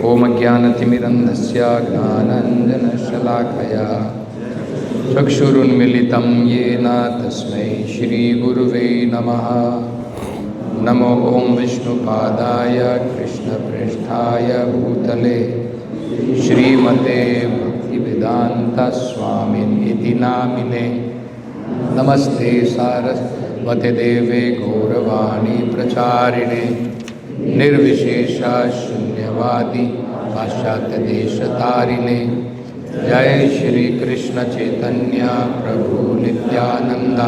ओम ज्ञानतिमिरन्धस्य ज्ञानाञ्जनशलाकया चक्षुरुन्मिलितं येन तस्मै श्रीगुरुवे नमः। नमो ओं विष्णुपादाय कृष्णप्रेष्ठाय भूतले श्रीमते भक्तिवेदान्तस्वामिनिति नामिने। नमस्ते सारस्वते देवे गौरवाणी प्रचारिणे निर्विशेषा शून्यवादी पाश्चात्यदेशतारिणे। जय श्री कृष्ण चैतन्य प्रभु नित्यानंद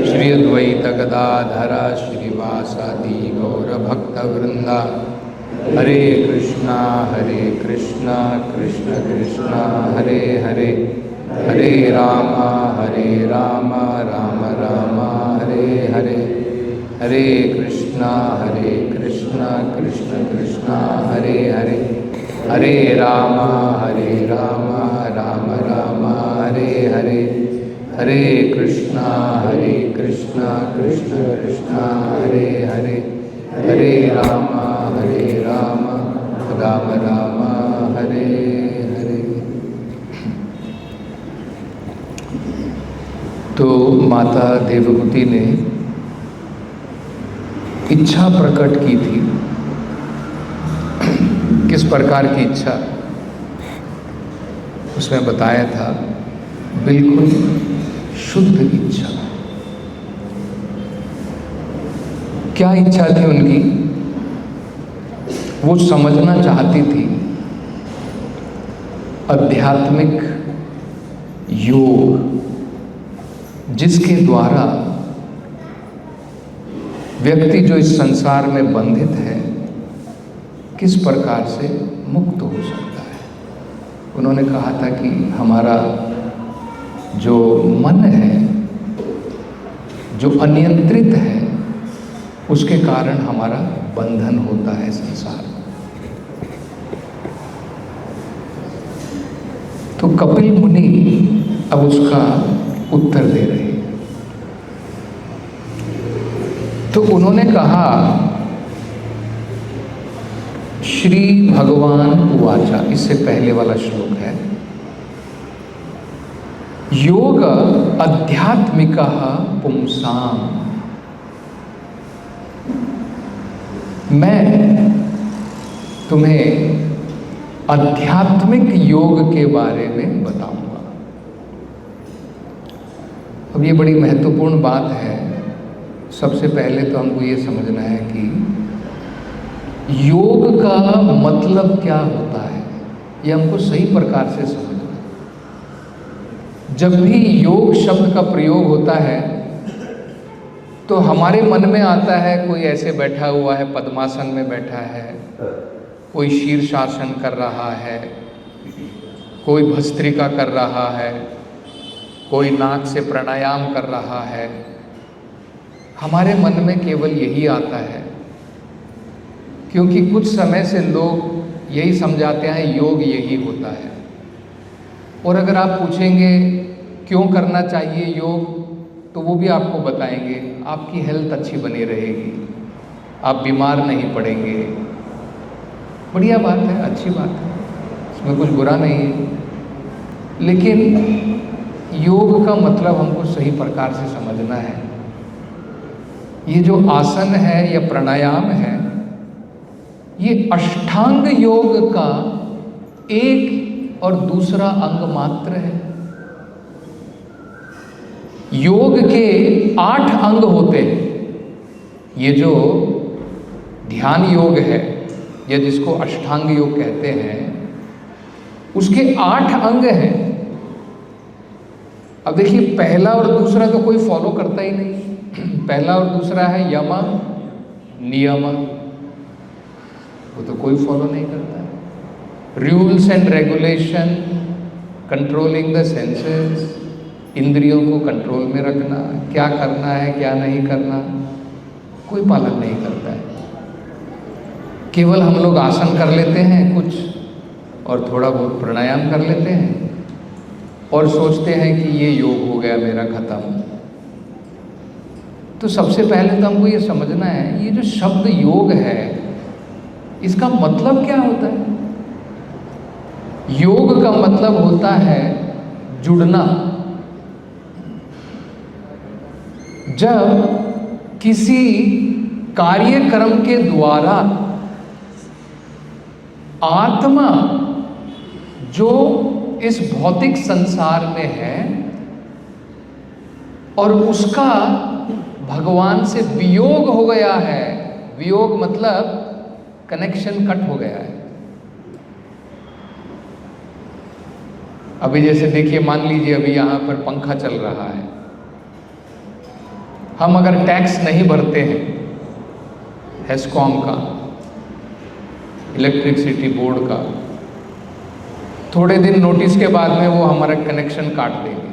श्री अद्वैत गदाधर श्रीवासादि गौरभक्तवृंदा। हरे कृष्णा कृष्ण कृष्ण हरे हरे, हरे राम राम राम हरे हरे। हरे कृष्णा कृष्ण कृष्ण हरे हरे, हरे राम राम राम हरे हरे। हरे कृष्णा कृष्ण कृष्ण हरे हरे, हरे राम राम राम हरे हरे। तो माता देवहूति ने इच्छा प्रकट की थी। किस प्रकार की इच्छा, उसमें बताया था, बिल्कुल शुद्ध इच्छा। क्या इच्छा थी उनकी? वो समझना चाहती थी आध्यात्मिक योग, जिसके द्वारा व्यक्ति जो इस संसार में बंधित है किस प्रकार से मुक्त हो सकता है। उन्होंने कहा था कि हमारा जो मन है, जो अनियंत्रित है, उसके कारण हमारा बंधन होता है संसार में। तो कपिल मुनि अब उसका उत्तर दे रहे हैं। तो उन्होंने कहा, श्री भगवान उवाचा, इससे पहले वाला श्लोक है, योग आध्यात्मिकः पुंसाम। मैं तुम्हें आध्यात्मिक योग के बारे में बताऊंगा। अब ये बड़ी महत्वपूर्ण बात है। सबसे पहले तो हमको ये समझना है कि योग का मतलब क्या होता है, ये हमको सही प्रकार से समझना है। जब भी योग शब्द का प्रयोग होता है तो हमारे मन में आता है कोई ऐसे बैठा हुआ है, पद्मासन में बैठा है, कोई शीर्षासन कर रहा है, कोई भस्त्रिका कर रहा है, कोई नाक से प्राणायाम कर रहा है। हमारे मन में केवल यही आता है, क्योंकि कुछ समय से लोग यही समझाते हैं योग यही होता है। और अगर आप पूछेंगे क्यों करना चाहिए योग, तो वो भी आपको बताएंगे आपकी हेल्थ अच्छी बनी रहेगी, आप बीमार नहीं पड़ेंगे। बढ़िया बात है, अच्छी बात है, इसमें कुछ बुरा नहीं है। लेकिन योग का मतलब हमको सही प्रकार से समझना है। ये जो आसन है या प्राणायाम है, ये अष्टांग योग का एक और दूसरा अंग मात्र है। योग के 8 अंग होते हैं। ये जो ध्यान योग है या जिसको अष्टांग योग कहते हैं, उसके 8 अंग हैं। अब देखिए, पहला और दूसरा तो कोई फॉलो करता ही नहीं। पहला और दूसरा है यम नियम, वो तो कोई फॉलो नहीं करता है। Rules and regulation, controlling the senses, इंद्रियों को कंट्रोल में रखना, क्या करना है क्या नहीं करना, कोई पालन नहीं करता है। केवल हम लोग आसन कर लेते हैं कुछ, और थोड़ा बहुत प्राणायाम कर लेते हैं, और सोचते हैं कि ये योग हो गया मेरा खत्म। तो सबसे पहले तो हमको ये समझना है, ये जो शब्द योग है, इसका मतलब क्या होता है? योग का मतलब होता है जुड़ना। जब किसी कार्यक्रम के द्वारा आत्मा जो इस भौतिक संसार में है और उसका भगवान से वियोग हो गया है, वियोग मतलब कनेक्शन कट हो गया है। अभी जैसे देखिए, मान लीजिए अभी यहाँ पर पंखा चल रहा है, हम अगर टैक्स नहीं भरते हैं हेस्कॉम का, इलेक्ट्रिसिटी बोर्ड का, थोड़े दिन नोटिस के बाद में वो हमारा कनेक्शन काट देंगे।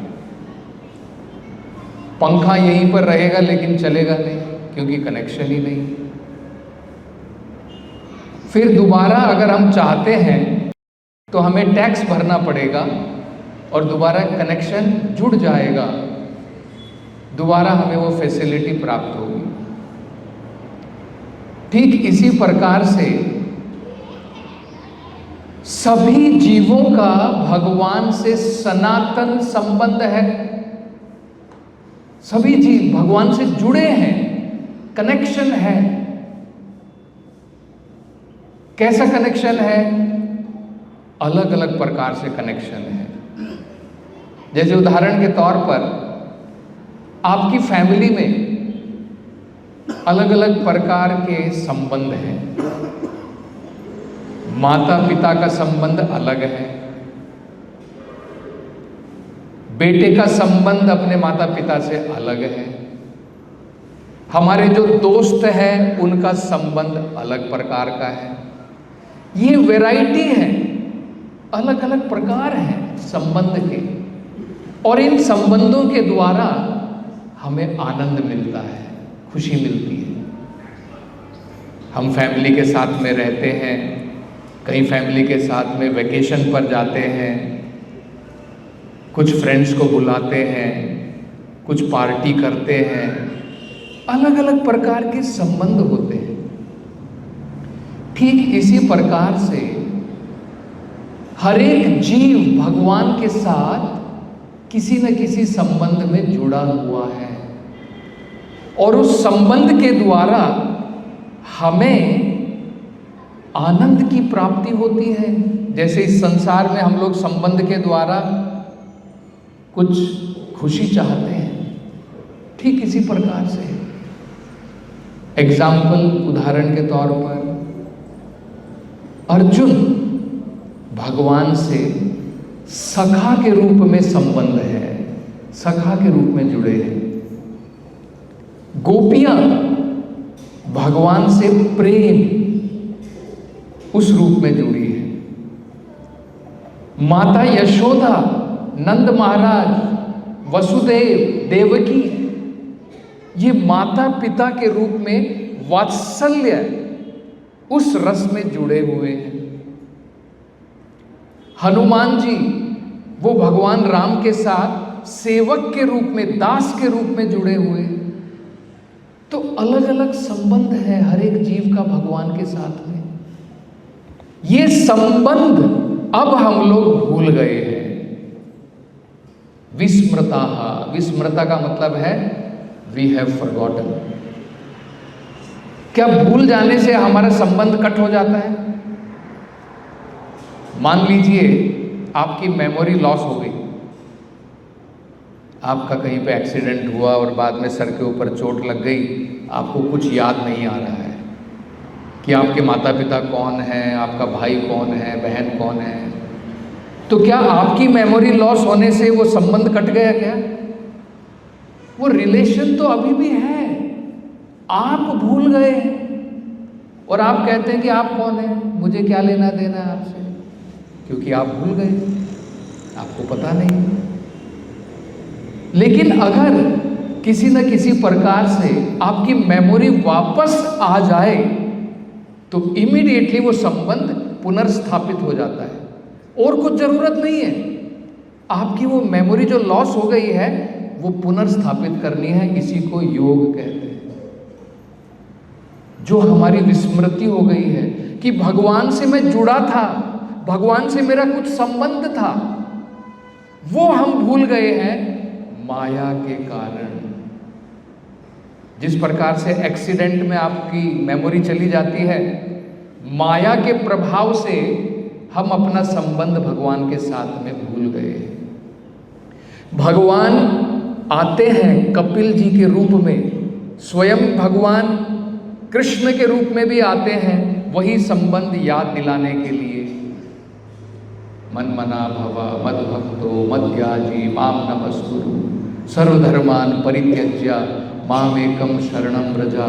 पंखा यहीं पर रहेगा लेकिन चलेगा नहीं, क्योंकि कनेक्शन ही नहीं। फिर दोबारा अगर हम चाहते हैं तो हमें टैक्स भरना पड़ेगा और दोबारा कनेक्शन जुड़ जाएगा, दोबारा हमें वो फैसिलिटी प्राप्त होगी। ठीक इसी प्रकार से सभी जीवों का भगवान से सनातन संबंध है। सभी जीव भगवान से जुड़े हैं, कनेक्शन है। कैसा कनेक्शन है? अलग अलग प्रकार से कनेक्शन है। जैसे उदाहरण के तौर पर आपकी फैमिली में अलग अलग प्रकार के संबंध हैं। माता पिता का संबंध अलग है, बेटे का संबंध अपने माता पिता से अलग है, हमारे जो दोस्त हैं उनका संबंध अलग प्रकार का है। ये वैरायटी है, अलग अलग प्रकार हैं संबंध के, और इन संबंधों के द्वारा हमें आनंद मिलता है, खुशी मिलती है। हम फैमिली के साथ में रहते हैं, कई फैमिली के साथ में वैकेशन पर जाते हैं, कुछ फ्रेंड्स को बुलाते हैं, कुछ पार्टी करते हैं, अलग अलग प्रकार के संबंध होते हैं। ठीक इसी प्रकार से हर एक जीव भगवान के साथ किसी न किसी संबंध में जुड़ा हुआ है, और उस संबंध के द्वारा हमें आनंद की प्राप्ति होती है। जैसे इस संसार में हम लोग संबंध के द्वारा कुछ खुशी चाहते हैं, ठीक इसी प्रकार से एग्जाम्पल, उदाहरण के तौर पर अर्जुन भगवान से सखा के रूप में संबंध है, सखा के रूप में जुड़े हैं। गोपियां भगवान से प्रेम उस रूप में जुड़ी है। माता यशोदा, नंद महाराज, वसुदेव, देवकी, ये माता पिता के रूप में वात्सल्य उस रस में जुड़े हुए हैं। हनुमान जी वो भगवान राम के साथ सेवक के रूप में, दास के रूप में जुड़े हुए। तो अलग अलग संबंध है हर एक जीव का भगवान के साथ में। ये संबंध अब हम लोग भूल गए हैं। विस्मृता, विस्मृता का मतलब है वी हैव फॉरगॉटन। क्या भूल जाने से हमारा संबंध कट हो जाता है? मान लीजिए आपकी मेमोरी लॉस हो गई, आपका कहीं पे एक्सीडेंट हुआ और बाद में सर के ऊपर चोट लग गई, आपको कुछ याद नहीं आ रहा है कि आपके माता पिता कौन है, आपका भाई कौन है, बहन कौन है। तो क्या आपकी मेमोरी लॉस होने से वो संबंध कट गया क्या? वो रिलेशन तो अभी भी है, आप भूल गए और आप कहते हैं कि आप कौन है, मुझे क्या लेना देना है आपसे, क्योंकि आप भूल गए, आपको पता नहीं। लेकिन अगर किसी न किसी प्रकार से आपकी मेमोरी वापस आ जाए तो इमीडिएटली वो संबंध पुनर्स्थापित हो जाता है और कुछ जरूरत नहीं है। आपकी वो मेमोरी जो लॉस हो गई है वो पुनर्स्थापित करनी है, इसी को योग कहते हैं। जो हमारी विस्मृति हो गई है कि भगवान से मैं जुड़ा था, भगवान से मेरा कुछ संबंध था, वो हम भूल गए हैं माया के कारण। जिस प्रकार से एक्सीडेंट में आपकी मेमोरी चली जाती है, माया के प्रभाव से हम अपना संबंध भगवान के साथ में भूल गए हैं। भगवान आते हैं कपिल जी के रूप में, स्वयं भगवान कृष्ण के रूप में भी आते हैं, वही संबंध याद दिलाने के लिए। मन्मना भव मद्भक्तो मद्याजी माम नमस्कुरु सर्वधर्मान परित्यज्य मामेकम शरणं व्रजा।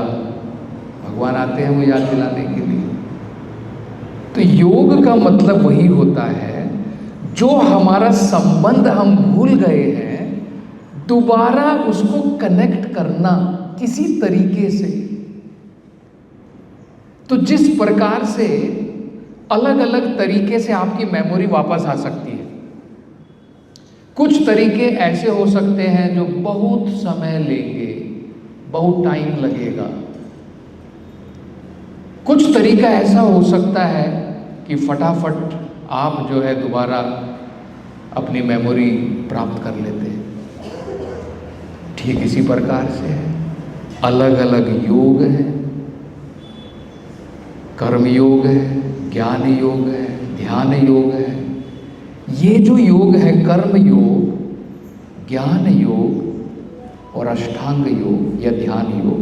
भगवान आते हैं वो याद दिलाने के लिए। तो योग का मतलब वही होता है, जो हमारा संबंध हम भूल गए हैं, दोबारा उसको कनेक्ट करना किसी तरीके से। तो जिस प्रकार से अलग अलग तरीके से आपकी मेमोरी वापस आ सकती है। कुछ तरीके ऐसे हो सकते हैं जो बहुत समय लेंगे, बहुत टाइम लगेगा। कुछ तरीका ऐसा हो सकता है कि फटाफट आप जो है दोबारा अपनी मेमोरी प्राप्त कर लेते हैं। ठीक इसी प्रकार से है, अलग अलग योग हैं, कर्म योग है, ज्ञान योग है, ध्यान योग है। ये जो योग है, कर्म योग, ज्ञान योग और अष्टांग योग या ध्यान योग,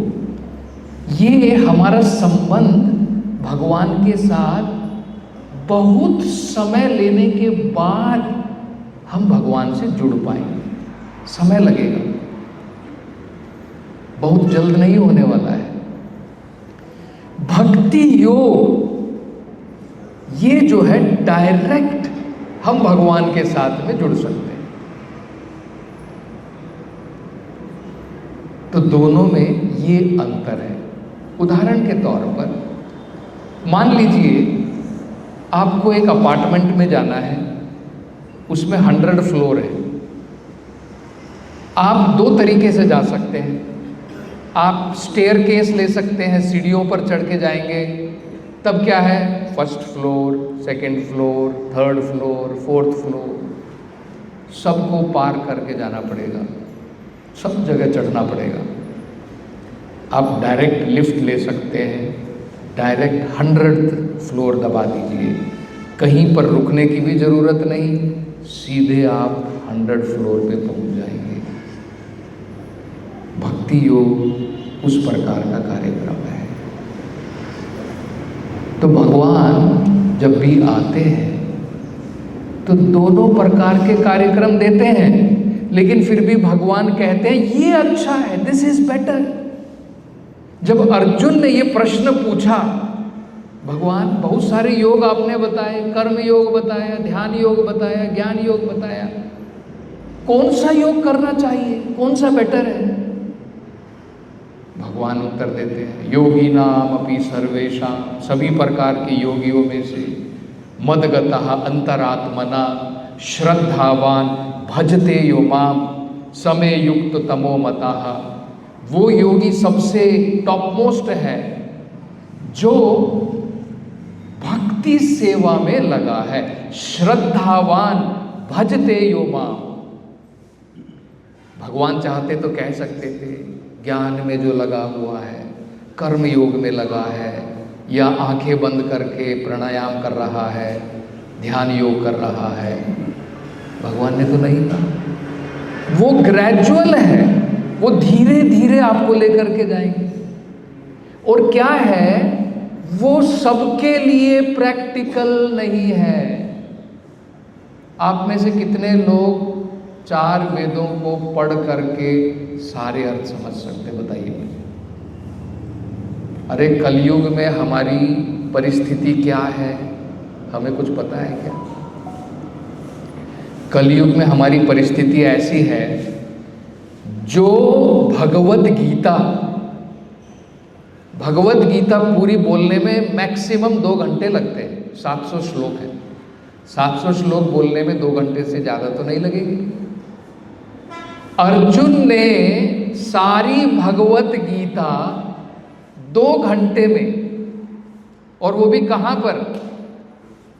ये हमारा संबंध भगवान के साथ बहुत समय लेने के बाद हम भगवान से जुड़ पाएंगे। समय लगेगा, बहुत जल्द नहीं होने वाला है। भक्ति योग ये जो है डायरेक्ट हम भगवान के साथ में जुड़ सकते हैं। तो दोनों में ये अंतर है। उदाहरण के तौर पर मान लीजिए आपको एक अपार्टमेंट में जाना है, उसमें 100 फ्लोर है। आप दो तरीके से जा सकते हैं। आप स्टेयरकेस ले सकते हैं, सीढ़ियों पर चढ़ के जाएंगे, तब क्या है, first floor, second floor, third floor, fourth floor, सबको पार करके जाना पड़ेगा, सब जगह चढ़ना पड़ेगा। आप डायरेक्ट लिफ्ट ले सकते हैं, डायरेक्ट 100th फ्लोर दबा दीजिए, कहीं पर रुकने की भी ज़रूरत नहीं, सीधे आप 100 फ्लोर पे पहुंच जाएंगे। भक्ति योग उस प्रकार का कार्यक्रम है। तो भगवान जब भी आते हैं तो दोनों प्रकार के कार्यक्रम देते हैं, लेकिन फिर भी भगवान कहते हैं ये अच्छा है, दिस इज बेटर। जब अर्जुन ने ये प्रश्न पूछा, भगवान बहुत सारे योग आपने बताए, कर्म योग बताया, ध्यान योग बताया, ज्ञान योग बताया, कौन सा योग करना चाहिए, कौन सा बेटर है? भगवान उत्तर देते हैं, योगी नाम अपि सर्वेषां, सभी प्रकार के योगियों में से मदगतः अंतरात्मना श्रद्धावान भजते यो माम समय युक्त तमो मतः। वो योगी सबसे टॉप मोस्ट है जो भक्ति सेवा में लगा है। श्रद्धावान भजते यो माम। भगवान चाहते तो कह सकते थे ज्ञान में जो लगा हुआ है, कर्म योग में लगा है, या आंखें बंद करके प्राणायाम कर रहा है, ध्यान योग कर रहा है। भगवान ने तो नहीं कहा। वो ग्रेजुअल है, वो धीरे धीरे आपको लेकर के जाएंगे। और क्या है, वो सबके लिए प्रैक्टिकल नहीं है। आप में से कितने लोग 4 वेदों को पढ़ करके सारे अर्थ समझ सकते, बताइए मुझे। अरे कलयुग में हमारी परिस्थिति क्या है, हमें कुछ पता है क्या? कलयुग में हमारी परिस्थिति ऐसी है, जो भगवत गीता पूरी बोलने में मैक्सिमम 2 घंटे लगते हैं। 700 श्लोक है, 700 श्लोक बोलने में 2 घंटे से ज़्यादा तो नहीं लगेगी। अर्जुन ने सारी भगवत गीता 2 घंटे में, और वो भी कहां पर,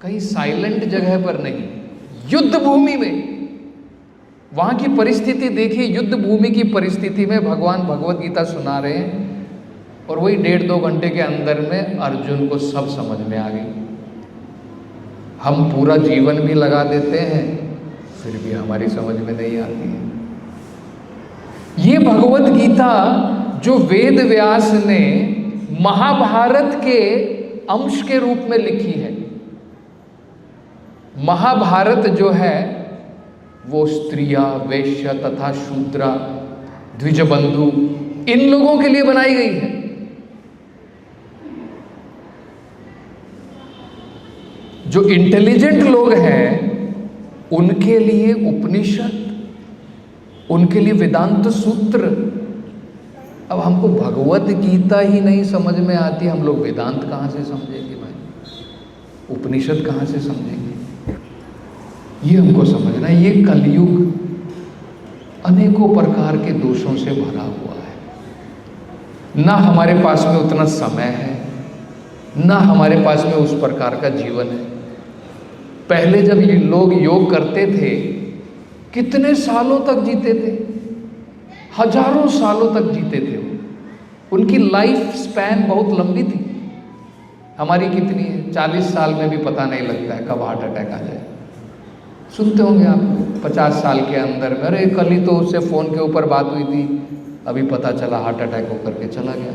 कहीं साइलेंट जगह पर नहीं, युद्ध भूमि में। वहां की परिस्थिति देखिए, युद्ध भूमि की परिस्थिति में भगवान भगवत गीता सुना रहे हैं, और वही 1.5-2 घंटे के अंदर में अर्जुन को सब समझ में आ गई। हम पूरा जीवन भी लगा देते हैं, फिर भी हमारी समझ में नहीं आती है। ये भगवत गीता जो वेद व्यास ने महाभारत के अंश के रूप में लिखी है। महाभारत जो है वो स्त्रियां, वैश्य तथा शूद्रा, द्विजबंधु, इन लोगों के लिए बनाई गई है। जो इंटेलिजेंट लोग हैं उनके लिए उपनिषद, उनके लिए वेदांत सूत्र। अब हमको भगवत गीता ही नहीं समझ में आती, हम लोग वेदांत कहाँ से समझेंगे भाई, उपनिषद कहाँ से समझेंगे? ये हमको समझना है। ये कलयुग अनेकों प्रकार के दोषों से भरा हुआ है। ना हमारे पास में उतना समय है, ना हमारे पास में उस प्रकार का जीवन है। पहले जब ये लोग योग करते थे, कितने सालों तक जीते थे, हजारों सालों तक जीते थे। उनकी लाइफ स्पैन बहुत लंबी थी। हमारी कितनी है? 40 साल में भी पता नहीं लगता है कब हार्ट अटैक आ जाए। सुनते होंगे आप 50 साल के अंदर में, अरे कल ही तो उससे फ़ोन के ऊपर बात हुई थी, अभी पता चला हार्ट अटैक होकर के चला गया।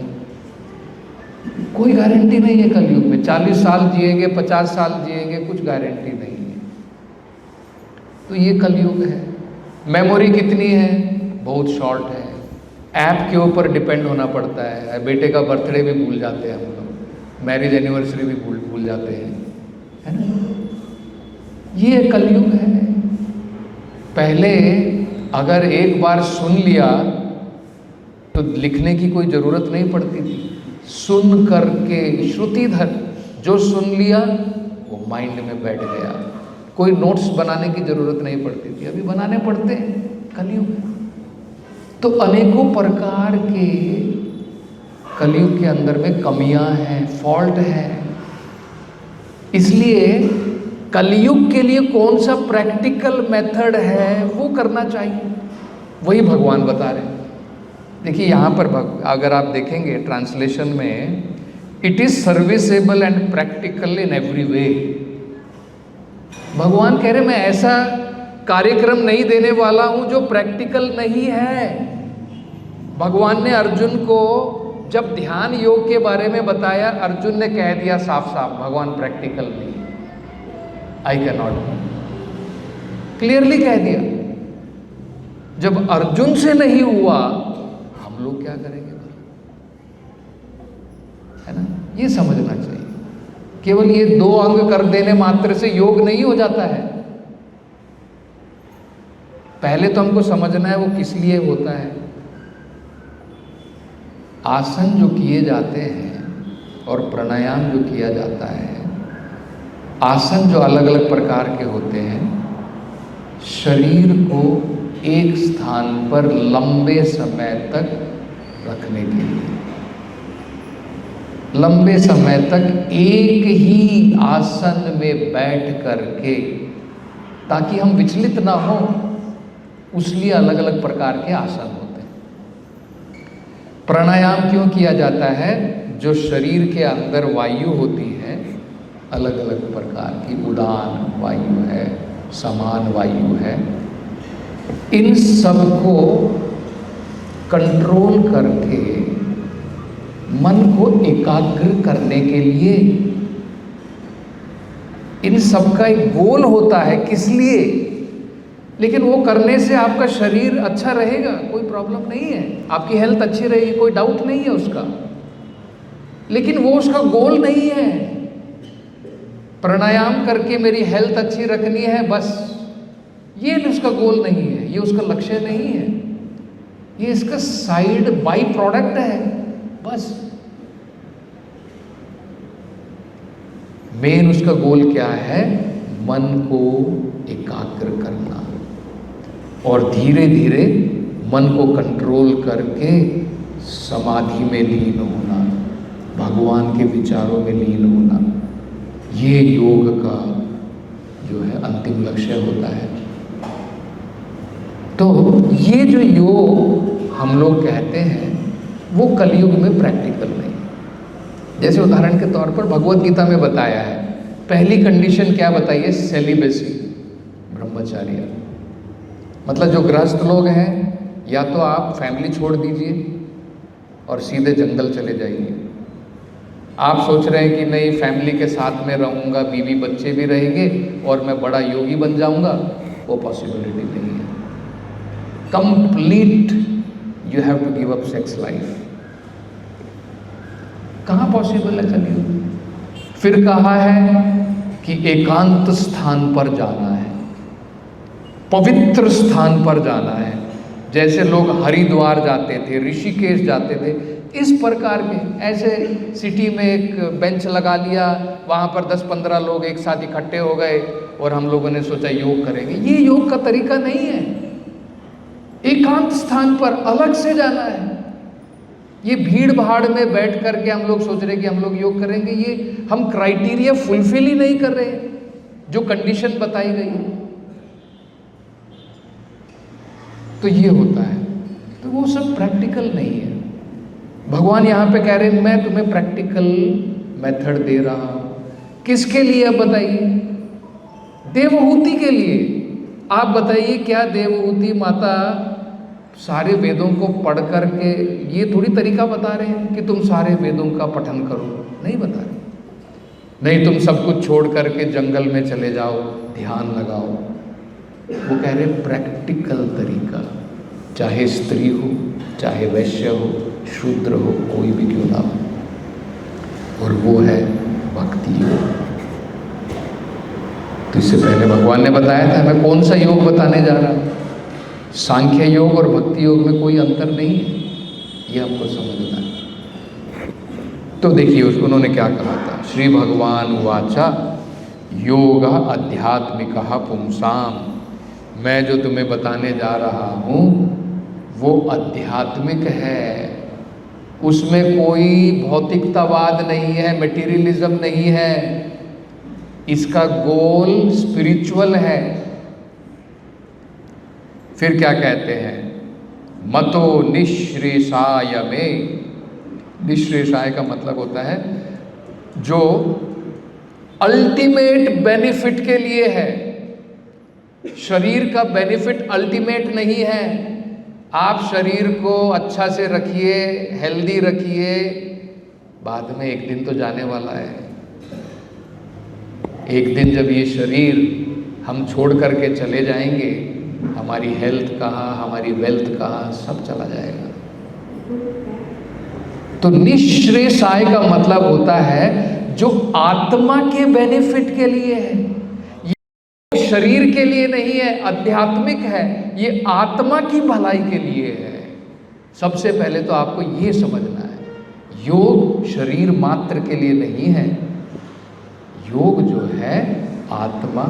कोई गारंटी नहीं है कलयुग में। 40 साल जिएंगे, 50 साल जिएंगे, कुछ गारंटी नहीं है। तो ये कलयुग है। मेमोरी कितनी है? बहुत शॉर्ट है। ऐप के ऊपर डिपेंड होना पड़ता है। बेटे का बर्थडे भी भूल जाते हैं हम लोग, मैरिज एनिवर्सरी भी भूल जाते हैं, है ना? ये कलयुग है। पहले अगर एक बार सुन लिया तो लिखने की कोई ज़रूरत नहीं पड़ती थी। सुन करके श्रुतिधर जो सुन लिया वो माइंड में बैठ गया। कोई नोट्स बनाने की ज़रूरत नहीं पड़ती थी, अभी बनाने पड़ते हैं, कलयुग है। तो अनेकों प्रकार के कलयुग के अंदर में कमियां हैं, फॉल्ट है। इसलिए कलयुग के लिए कौन सा प्रैक्टिकल मेथड है वो करना चाहिए, वही भगवान बता रहे हैं। देखिए यहाँ पर अगर आप देखेंगे ट्रांसलेशन में, it is serviceable and practical in every way. भगवान कह रहे मैं ऐसा कार्यक्रम नहीं देने वाला हूं जो प्रैक्टिकल नहीं है। भगवान ने अर्जुन को जब ध्यान योग के बारे में बताया, अर्जुन ने कह दिया साफ साफ, भगवान प्रैक्टिकल नहीं, आई कैन नॉट, क्लियरली कह दिया। जब अर्जुन से नहीं हुआ, हम लोग क्या करेंगे, है ना? ये समझना चाहिए। केवल ये 2 अंग कर देने मात्र से योग नहीं हो जाता है। पहले तो हमको समझना है वो किस लिए होता है। आसन जो किए जाते हैं और प्राणायाम जो किया जाता है, आसन जो अलग अलग प्रकार के होते हैं, शरीर को एक स्थान पर लंबे समय तक रखने के लिए, लंबे समय तक एक ही आसन में बैठ करके, ताकि हम विचलित ना हो, उसलिए अलग अलग प्रकार के आसन होते हैं। प्राणायाम क्यों किया जाता है? जो शरीर के अंदर वायु होती है, अलग अलग प्रकार की, उड़ान वायु है, समान वायु है, इन सब को कंट्रोल करके मन को एकाग्र करने के लिए, इन सब का एक गोल होता है। किस लिए? लेकिन वो करने से आपका शरीर अच्छा रहेगा, कोई प्रॉब्लम नहीं है, आपकी हेल्थ अच्छी रहेगी, कोई डाउट नहीं है उसका, लेकिन वो उसका गोल नहीं है। प्राणायाम करके मेरी हेल्थ अच्छी रखनी है बस, ये उसका गोल नहीं है, ये उसका लक्ष्य नहीं है, ये इसका साइड बाई प्रोडक्ट है बस। मेन उसका गोल क्या है? मन को एकाग्र करना और धीरे धीरे मन को कंट्रोल करके समाधि में लीन होना। भगवान के विचारों में लीन होना, ये योग का जो है अंतिम लक्ष्य होता है। तो ये जो योग हम लोग कहते हैं वो कलयुग में प्रैक्टिकल नहीं। जैसे उदाहरण के तौर पर भगवत गीता में बताया है, पहली कंडीशन क्या बताइए? सेलिबेसी, ब्रह्मचार्य। मतलब जो गृहस्थ लोग हैं, या तो आप फैमिली छोड़ दीजिए और सीधे जंगल चले जाइए। आप सोच रहे हैं कि नहीं फैमिली के साथ में रहूँगा, बीवी बच्चे भी रहेंगे और मैं बड़ा योगी बन जाऊँगा, वो पॉसिबिलिटी नहीं है। Complete you have to give up sex life. कहाँ पॉसिबल है कलयुग? फिर कहा है कि एकांत स्थान पर जाना है, पवित्र स्थान पर जाना है। जैसे लोग हरिद्वार जाते थे, ऋषिकेश जाते थे, इस प्रकार के ऐसे सिटी में एक बेंच लगा लिया, वहाँ पर 10-15 लोग एक साथ इकट्ठे हो गए और हम लोगों ने सोचा योग करेंगे। ये योग का तरीका नहीं है। एकांत स्थान पर अलग से जाना है। ये भीड़ भाड़ में बैठ करके हम लोग सोच रहे कि हम लोग योग करेंगे, ये हम क्राइटेरिया फुलफिल ही नहीं कर रहे जो कंडीशन बताई गई है। तो ये होता है, तो वो सब प्रैक्टिकल नहीं है। भगवान यहाँ पे कह रहे हैं मैं तुम्हें प्रैक्टिकल मेथड दे रहा हूँ। किसके लिए अब बताइए? देवहूति के लिए। आप बताइए क्या देवहूति माता सारे वेदों को पढ़ करके ये थोड़ी तरीका बता रहे हैं कि तुम सारे वेदों का पठन करो? नहीं बता रहे। नहीं तुम सब कुछ छोड़ करके जंगल में चले जाओ, ध्यान लगाओ। वो कह रहे प्रैक्टिकल तरीका, चाहे स्त्री हो, चाहे वैश्य हो, शूद्र हो, कोई भी क्यों ना हो, और वो है भक्ति योग। तो इससे पहले भगवान ने बताया था मैं कौन सा योग बताने जा रहा हूँ। सांख्य योग और भक्ति योग में कोई अंतर नहीं है, ये हमको समझना है। तो देखिए उन्होंने क्या कहा था। श्री भगवान वाचा योग आध्यात्मिका पुंसाम। मैं जो तुम्हें बताने जा रहा हूँ वो आध्यात्मिक है, उसमें कोई भौतिकतावाद नहीं है, मटेरियलिज्म नहीं है। इसका गोल स्पिरिचुअल है। फिर क्या कहते हैं? मतो निःश्रेषाय में। निःश्रेषाय का मतलब होता है जो अल्टीमेट बेनिफिट के लिए है। शरीर का बेनिफिट अल्टीमेट नहीं है। आप शरीर को अच्छा से रखिए, हेल्दी रखिए, बाद में एक दिन तो जाने वाला है। एक दिन जब ये शरीर हम छोड़ करके चले जाएंगे, हमारी हेल्थ कहाँ, हमारी वेल्थ कहाँ, सब चला जाएगा। तो निःश्रेषाय का मतलब होता है जो आत्मा के बेनिफिट के लिए है, ये शरीर के लिए नहीं है, आध्यात्मिक है, ये आत्मा की भलाई के लिए है। सबसे पहले तो आपको ये समझना है, योग शरीर मात्र के लिए नहीं है। योग जो है आत्मा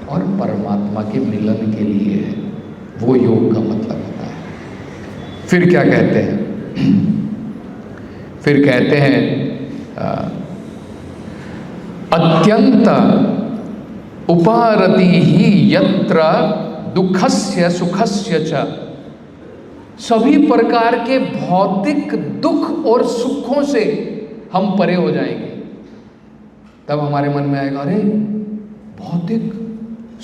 और परमात्मा के मिलन के लिए है, वो योग का मतलब होता है। फिर क्या कहते हैं? फिर कहते हैं अत्यंत उपारति ही यत्र दुखस्य सुखस्य च। सभी प्रकार के भौतिक दुख और सुखों से हम परे हो जाएंगे। तब हमारे मन में आएगा अरे भौतिक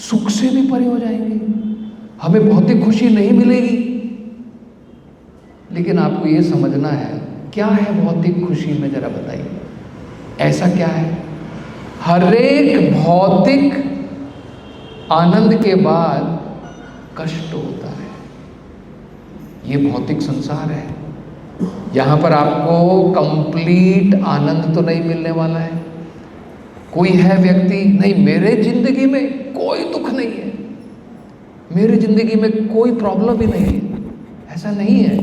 सुख से भी परे हो जाएंगे, हमें भौतिक खुशी नहीं मिलेगी। लेकिन आपको ये समझना है क्या है भौतिक खुशी में, जरा बताइए ऐसा क्या है? हर एक भौतिक आनंद के बाद कष्ट होता है। ये भौतिक संसार है, यहाँ पर आपको कंप्लीट आनंद तो नहीं मिलने वाला है। कोई है व्यक्ति नहीं मेरे जिंदगी में कोई दुख नहीं है, मेरी जिंदगी में कोई प्रॉब्लम ही नहीं है, ऐसा नहीं है।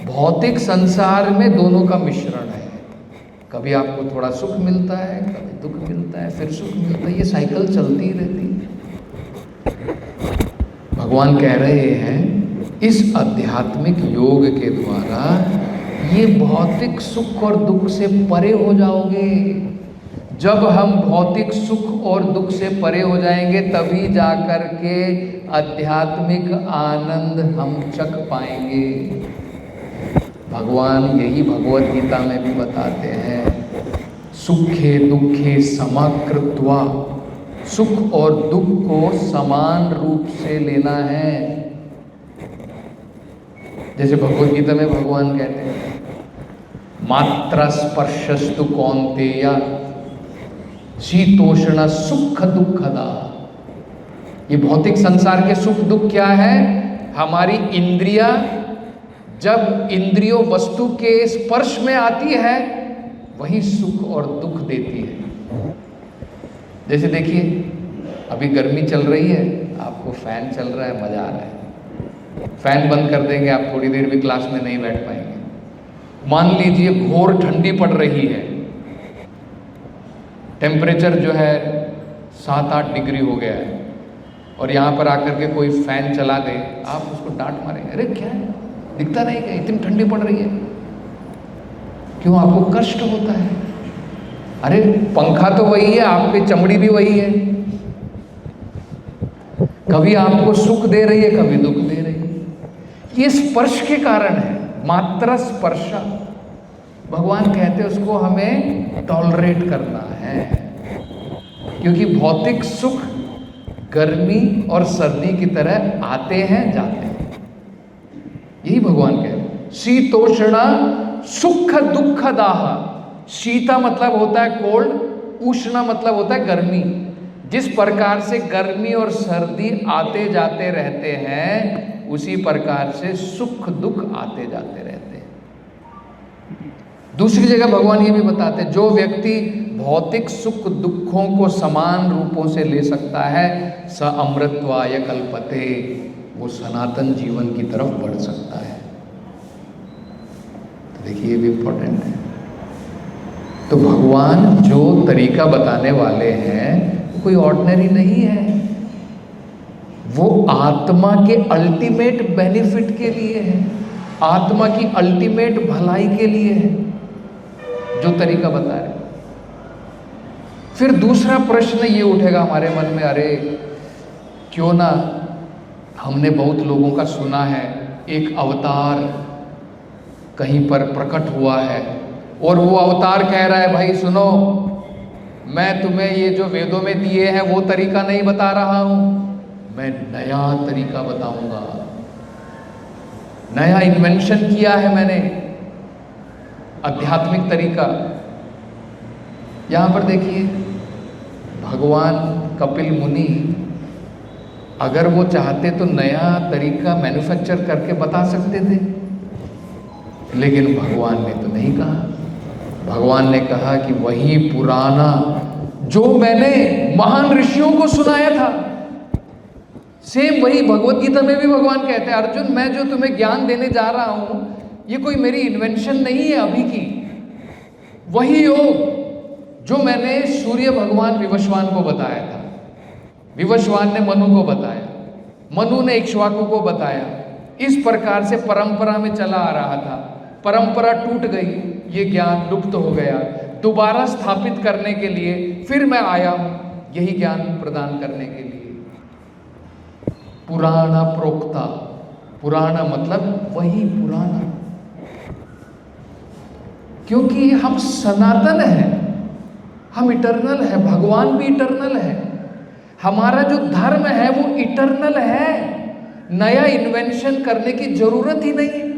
भौतिक संसार में दोनों का मिश्रण है। कभी आपको थोड़ा सुख मिलता है, कभी दुख मिलता है, फिर सुख मिलता है, ये साइकिल चलती रहती है। भगवान कह रहे हैं इस आध्यात्मिक योग के द्वारा ये भौतिक सुख और दुख से परे हो जाओगे। जब हम भौतिक सुख और दुख से परे हो जाएंगे तभी जाकर के आध्यात्मिक आनंद हम चख पाएंगे। भगवान यही भगवत गीता में भी बताते हैं, सुखे दुखे समाकृत्वा, सुख और दुख को समान रूप से लेना है। जैसे भगवत गीता में भगवान कहते हैं, मात्रा स्पर्शस्तु कौन्तेय शीतोष्ण सुख दुखदा। ये भौतिक संसार के सुख दुख क्या है? हमारी इंद्रिया जब इंद्रियों वस्तु के स्पर्श में आती है वही सुख और दुख देती है। जैसे देखिए, अभी गर्मी चल रही है, आपको फैन चल रहा है, मजा आ रहा है। फैन बंद कर देंगे, आप थोड़ी देर भी क्लास में नहीं बैठ पाएंगे। मान लीजिए घोर ठंडी पड़ रही है, टेम्परेचर जो है 7-8 डिग्री हो गया है, और यहाँ पर आकर के कोई फैन चला दे, आप उसको डांट मारेंगे, अरे क्या है, दिखता नहीं क्या, इतनी ठंडी पड़ रही है, क्यों आपको कष्ट होता है? अरे पंखा तो वही है, आपकी चमड़ी भी वही है, कभी आपको सुख दे रही है, कभी दुख दे रही है। ये स्पर्श के कारण है, मात्र स्पर्श। भगवान कहते हैं उसको हमें टॉलरेट करना है, क्योंकि भौतिक सुख गर्मी और सर्दी की तरह आते हैं जाते हैं। यही भगवान कहते हैं, शीतोष्ण सुख दुख दाह। शीता मतलब होता है कोल्ड, उष्ण मतलब होता है गर्मी। जिस प्रकार से गर्मी और सर्दी आते जाते रहते हैं, उसी प्रकार से सुख दुख आते जाते रहते हैं। दूसरी जगह भगवान ये भी बताते हैं, जो व्यक्ति भौतिक सुख दुखों को समान रूपों से ले सकता है, स अमृतत्वाय कल्पते, वो सनातन जीवन की तरफ बढ़ सकता है। तो देखिए ये भी इम्पोर्टेंट है। तो भगवान जो तरीका बताने वाले हैं कोई ऑर्डिनरी नहीं है, वो आत्मा के अल्टीमेट बेनिफिट के लिए है, आत्मा की अल्टीमेट भलाई के लिए है जो तरीका बता रहे। फिर दूसरा प्रश्न ये उठेगा हमारे मन में, अरे क्यों ना, हमने बहुत लोगों का सुना है एक अवतार कहीं पर प्रकट हुआ है और वो अवतार कह रहा है, भाई सुनो, मैं तुम्हें ये जो वेदों में दिए हैं वो तरीका नहीं बता रहा हूं, मैं नया तरीका बताऊंगा, नया इन्वेंशन किया है मैंने, आध्यात्मिक तरीका। यहां पर देखिए, भगवान कपिल मुनि अगर वो चाहते तो नया तरीका मैन्युफैक्चर करके बता सकते थे, लेकिन भगवान ने तो नहीं कहा। भगवान ने कहा कि वही पुराना जो मैंने महान ऋषियों को सुनाया था, सेम वही भगवत गीता में भी भगवान कहते हैं, अर्जुन मैं जो तुम्हें ज्ञान देने जा रहा हूं ये कोई मेरी इन्वेंशन नहीं है अभी की, वही योग जो मैंने सूर्य भगवान विवस्वान को बताया था, विवस्वान ने मनु को बताया, मनु ने इक्ष्वाकु को बताया। इस प्रकार से परंपरा में चला आ रहा था, परंपरा टूट गई, ये ज्ञान लुप्त हो गया, दोबारा स्थापित करने के लिए फिर मैं आया हूं यही ज्ञान प्रदान करने के लिए। पुराना प्रोक्ता, पुराना मतलब वही पुराना, क्योंकि हम सनातन हैं, हम इटर्नल है, भगवान भी इटर्नल है, हमारा जो धर्म है वो इटर्नल है, नया इन्वेंशन करने की जरूरत ही नहीं है।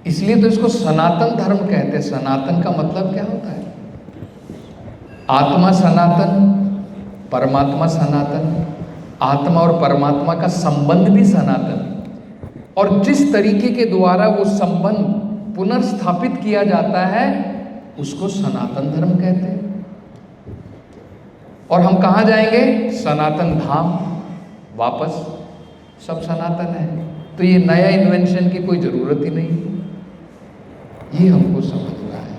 इसलिए तो इसको सनातन धर्म कहते हैं। सनातन का मतलब क्या होता है? आत्मा सनातन, परमात्मा सनातन, आत्मा और परमात्मा का संबंध भी सनातन, और जिस तरीके के द्वारा वो संबंध पुनर्स्थापित किया जाता है उसको सनातन धर्म कहते हैं। और हम कहाँ जाएंगे? सनातन धाम, वापस सब सनातन है, तो ये नया इन्वेंशन की कोई जरूरत ही नहीं, ये हमको समझना है।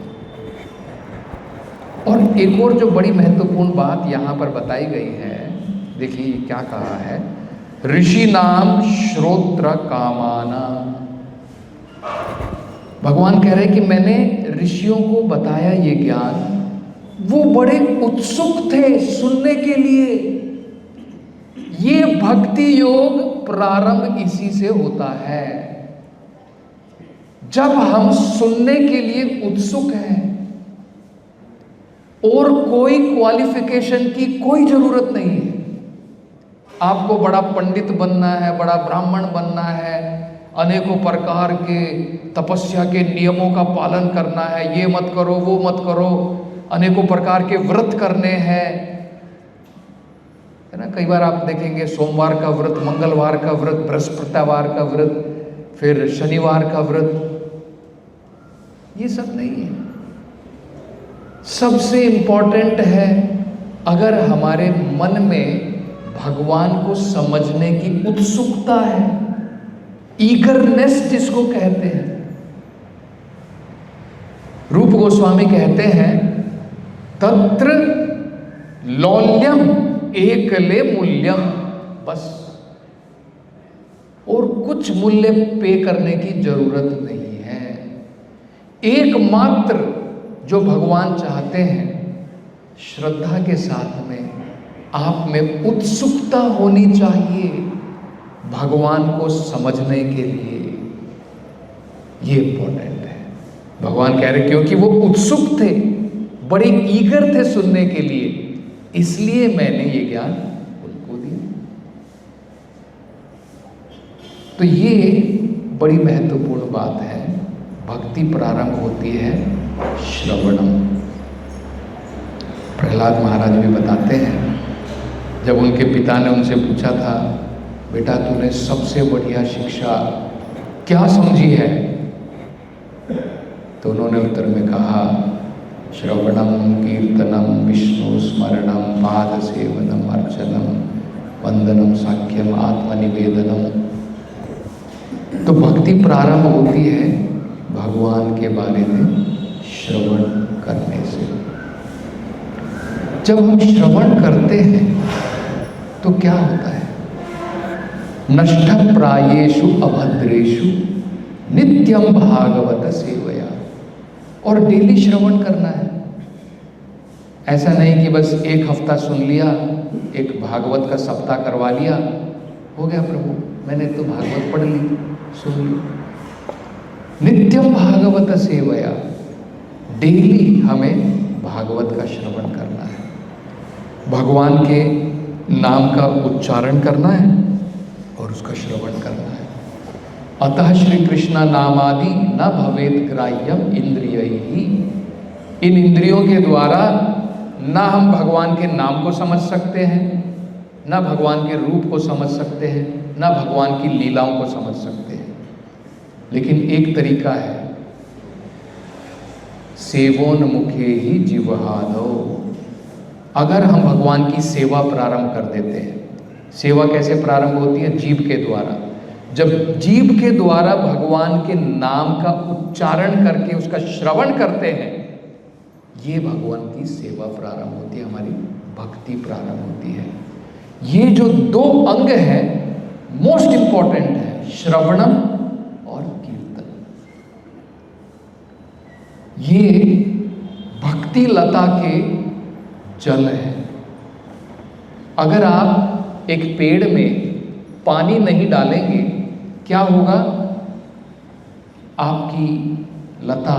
और एक और जो बड़ी महत्वपूर्ण बात यहाँ पर बताई गई है, देखिए क्या कहा है, ऋषि नाम श्रोत्र कामाना, भगवान कह रहे हैं कि मैंने ऋषियों को बताया ये ज्ञान, वो बड़े उत्सुक थे सुनने के लिए। ये भक्ति योग प्रारंभ इसी से होता है, जब हम सुनने के लिए उत्सुक हैं और कोई क्वालिफिकेशन की कोई जरूरत नहीं है। आपको बड़ा पंडित बनना है, बड़ा ब्राह्मण बनना है, अनेकों प्रकार के तपस्या के नियमों का पालन करना है, ये मत करो वो मत करो, अनेकों प्रकार के व्रत करने हैं, है ना। कई बार आप देखेंगे सोमवार का व्रत, मंगलवार का व्रत, बृहस्पतिवार का व्रत, फिर शनिवार का व्रत। ये सब नहीं है। सबसे इंपॉर्टेंट है, अगर हमारे मन में भगवान को समझने की उत्सुकता है, ईगरनेस जिसको कहते हैं। रूप गोस्वामी कहते हैं, तत्र लौल्यम एकले मूल्यम, बस और कुछ मूल्य पे करने की जरूरत नहीं है। एकमात्र जो भगवान चाहते हैं, श्रद्धा के साथ में आप में उत्सुकता होनी चाहिए भगवान को समझने के लिए। ये इंपॉर्टेंट है। भगवान कह रहे क्योंकि वो उत्सुक थे, बड़े ईगर थे सुनने के लिए, इसलिए मैंने ये ज्ञान उनको दिया। तो ये बड़ी महत्वपूर्ण बात है। भक्ति प्रारंभ होती है श्रवणम। प्रहलाद महाराज भी बताते हैं, जब उनके पिता ने उनसे पूछा था, बेटा तूने सबसे बढ़िया शिक्षा क्या समझी है, तो उन्होंने उत्तर में कहा, श्रवणम कीर्तनम विष्णु स्मरणम पाद सेवनम अर्चनम वंदनम साख्यम आत्मनिवेदनम। तो भक्ति प्रारंभ होती है भगवान के बारे में श्रवण करने से। जब हम श्रवण करते हैं तो क्या होता है, नष्ट प्रायेषु अभद्रेषु नित्यम भागवत सेवया। और डेली श्रवण करना है। ऐसा नहीं कि बस एक हफ्ता सुन लिया, एक भागवत का सप्ताह करवा लिया, हो गया प्रभु मैंने तो भागवत पढ़ ली, सुन ली। नित्यम भागवत सेवया, डेली हमें भागवत का श्रवण करना है, भगवान के नाम का उच्चारण करना है और उसका श्रवण करना है। अतः श्री कृष्ण नामादि न भवेत ग्राह्यम इंद्रियैहि। इन इंद्रियों के द्वारा ना हम भगवान के नाम को समझ सकते हैं, ना भगवान के रूप को समझ सकते हैं, ना भगवान की लीलाओं को समझ सकते हैं। लेकिन एक तरीका है, सेवोन्मुखे ही जिह्वादौ। अगर हम भगवान की सेवा प्रारंभ कर देते हैं, सेवा कैसे प्रारंभ होती है, जीभ के द्वारा। जब जीभ के द्वारा भगवान के नाम का उच्चारण करके उसका श्रवण करते हैं, ये भगवान की सेवा प्रारंभ होती है, हमारी भक्ति प्रारंभ होती है। ये जो दो अंग है मोस्ट इंपॉर्टेंट है, श्रवणम और कीर्तन। ये भक्ति लता के जल है। अगर आप एक पेड़ में पानी नहीं डालेंगे, क्या होगा, आपकी लता,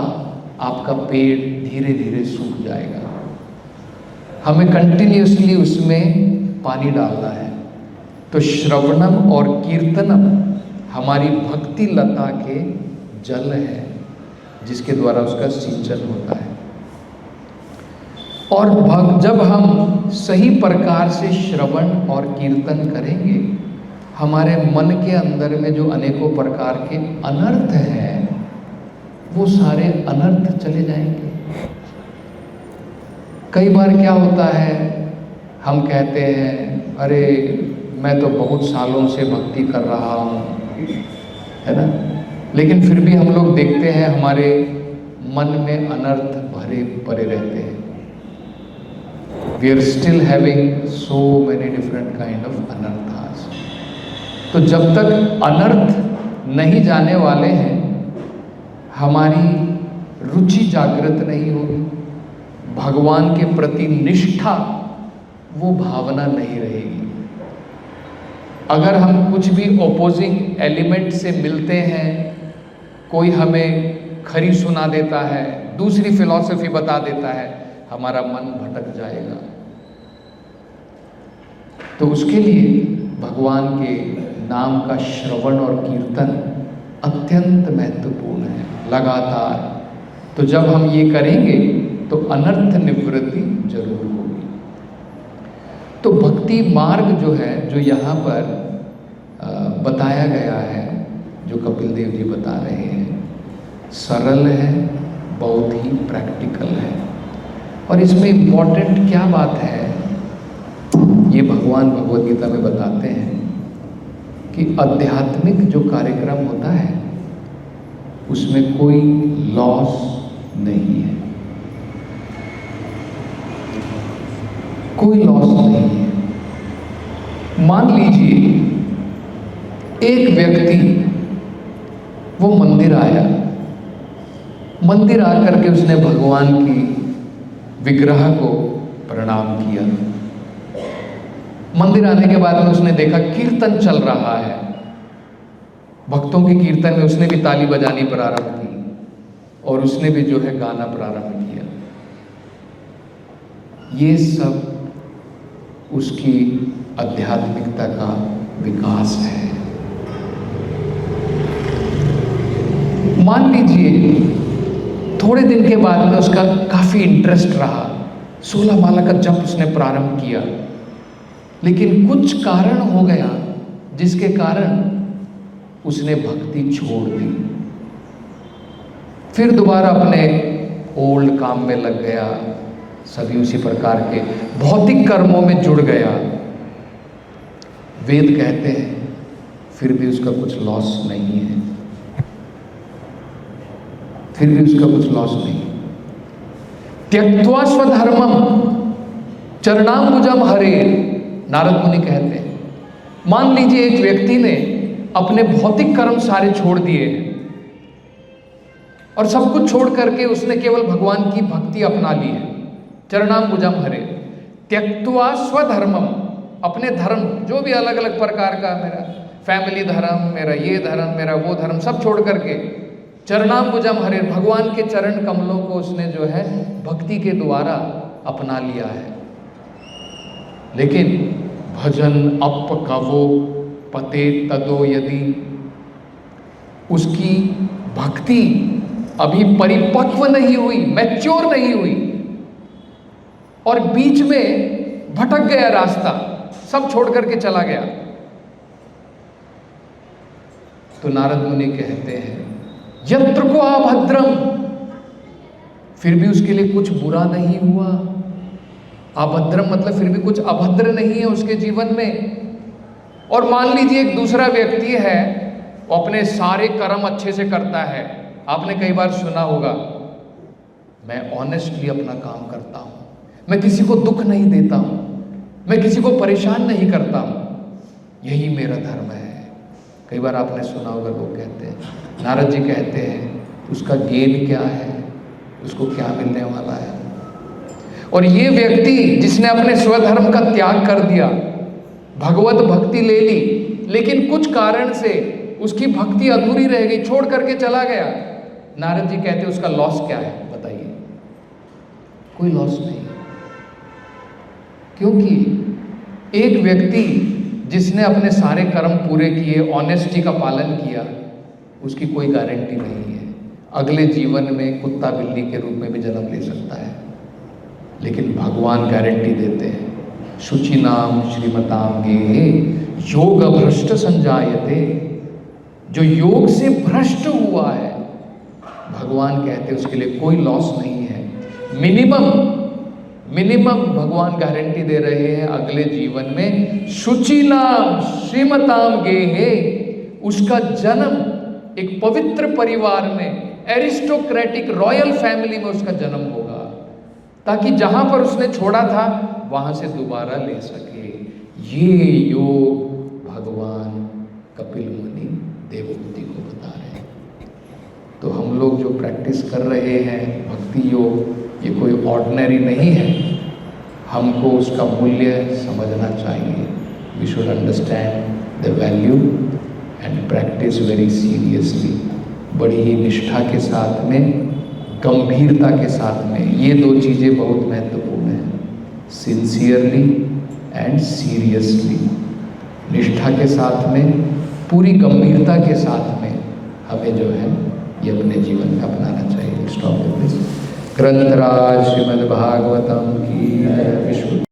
आपका पेड़ धीरे धीरे सूख जाएगा। हमें कंटिन्यूअसली उसमें पानी डालना है। तो श्रवणम और कीर्तनम हमारी भक्ति लता के जल है, जिसके द्वारा उसका सिंचन होता है। और जब हम सही प्रकार से श्रवण और कीर्तन करेंगे, हमारे मन के अंदर में जो अनेकों प्रकार के अनर्थ हैं, वो सारे अनर्थ चले जाएंगे। कई बार क्या होता है, हम कहते हैं अरे मैं तो बहुत सालों से भक्ति कर रहा हूँ, है ना, लेकिन फिर भी हम लोग देखते हैं हमारे मन में अनर्थ भरे पड़े रहते हैं। We are still having so many different kind of अनर्थास। तो जब तक अनर्थ नहीं जाने वाले हैं, हमारी रुचि जागृत नहीं होगी, भगवान के प्रति निष्ठा, वो भावना नहीं रहेगी। अगर हम कुछ भी ओपोजिंग एलिमेंट से मिलते हैं, कोई हमें खरी सुना देता है, दूसरी फिलॉसफी बता देता है, हमारा मन भटक जाएगा। तो उसके लिए भगवान के नाम का श्रवण और कीर्तन अत्यंत महत्वपूर्ण है, लगातार। तो जब हम ये करेंगे तो अनर्थ निवृत्ति जरूर होगी। तो भक्ति मार्ग जो है, जो यहाँ पर बताया गया है, जो कपिल देव जी बता रहे हैं, सरल है, बहुत ही प्रैक्टिकल है। और इसमें इम्पॉर्टेंट क्या बात है, ये भगवान भगवद गीता में बताते हैं कि आध्यात्मिक जो कार्यक्रम होता है उसमें कोई लॉस नहीं है, कोई लॉस नहीं है। मान लीजिए एक व्यक्ति वो मंदिर आया, मंदिर आकर के उसने भगवान की विग्रह को प्रणाम किया। मंदिर आने के बाद में उसने देखा कीर्तन चल रहा है, भक्तों के कीर्तन में उसने भी ताली बजानी प्रारंभ की और उसने भी जो है गाना प्रारंभ किया। ये सब उसकी आध्यात्मिकता का विकास है। मान लीजिए थोड़े दिन के बाद में उसका काफी इंटरेस्ट रहा, 16 माला का जप उसने प्रारंभ किया, लेकिन कुछ कारण हो गया जिसके कारण उसने भक्ति छोड़ दी। फिर दोबारा अपने ओल्ड काम में लग गया, सभी उसी प्रकार के भौतिक कर्मों में जुड़ गया। वेद कहते हैं फिर भी उसका कुछ लॉस नहीं है, फिर भी उसका कुछ लॉस नहीं। त्यक्त्वा स्वधर्मम चरणाम्बुजम हरे, नारद मुनि कहते हैं। मान लीजिए एक व्यक्ति ने अपने भौतिक कर्म सारे छोड़ दिए और सब कुछ छोड़ करके उसने केवल भगवान की भक्ति अपना ली है। चरणाम्बुजम हरे, त्यक्त्वा स्वधर्मम, अपने धर्म जो भी अलग अलग प्रकार का, मेरा फैमिली धर्म, मेरा ये धर्म, मेरा वो धर्म, सब छोड़ करके चरणाम्बुजम हरे, भगवान के चरण कमलों को उसने जो है भक्ति के द्वारा अपना लिया है। लेकिन भजन अप कवो पते तदो, यदि उसकी भक्ति अभी परिपक्व नहीं हुई, मैच्योर नहीं हुई और बीच में भटक गया रास्ता, सब छोड़ करके चला गया, तो नारद मुनि कहते हैं यत्र को अभद्रम, फिर भी उसके लिए कुछ बुरा नहीं हुआ। अभद्रम मतलब फिर भी कुछ अभद्र नहीं है उसके जीवन में। और मान लीजिए एक दूसरा व्यक्ति है, वो अपने सारे कर्म अच्छे से करता है। आपने कई बार सुना होगा, मैं ऑनेस्टली अपना काम करता हूं, मैं किसी को दुख नहीं देता हूं, मैं किसी को परेशान नहीं करता हूं, यही मेरा धर्म है। कई बार आपने सुना होगा, लोग कहते हैं, नारद जी कहते हैं उसका गेन क्या है, उसको क्या मिलने वाला है। और ये व्यक्ति जिसने अपने स्वधर्म का त्याग कर दिया, भगवत भक्ति ले ली, लेकिन कुछ कारण से उसकी भक्ति अधूरी रह गई, छोड़ करके चला गया, नारद जी कहते हैं उसका लॉस क्या है, बताइए? कोई लॉस नहीं। क्योंकि एक व्यक्ति जिसने अपने सारे कर्म पूरे किए, ऑनेस्टी का पालन किया, उसकी कोई गारंटी नहीं है अगले जीवन में कुत्ता बिल्ली के रूप में भी जन्म ले सकता है। लेकिन भगवान गारंटी देते हैं, शुचिनाम श्रीमताम गे योग भ्रष्ट संजायते, जो योग से भ्रष्ट हुआ है, भगवान कहते हैं उसके लिए कोई लॉस नहीं है। मिनिमम भगवान गारंटी दे रहे हैं अगले जीवन में शुचिनाम श्रीमताम गे है, उसका जन्म एक पवित्र परिवार में, एरिस्टोक्रेटिक रॉयल फैमिली में उसका जन्म होगा, ताकि जहां पर उसने छोड़ा था वहां से दोबारा ले सके। ये योग भगवान कपिल मुनि देवहूति को बता रहे हैं। तो हम लोग जो प्रैक्टिस कर रहे हैं भक्ति योग, ये कोई ऑर्डिनरी नहीं है। हमको उसका मूल्य समझना चाहिए। We should understand the value and practice very seriously, बड़ी ही निष्ठा के साथ में, गंभीरता के साथ में। ये दो चीज़ें बहुत महत्वपूर्ण हैं, सिंसियरली एंड सीरियसली। निष्ठा के साथ में, पूरी गंभीरता के साथ में हमें जो है ये अपने जीवन में अपनाना चाहिए। Stop this. ग्रंथराज श्रीमद् भागवतम की जय। विश्व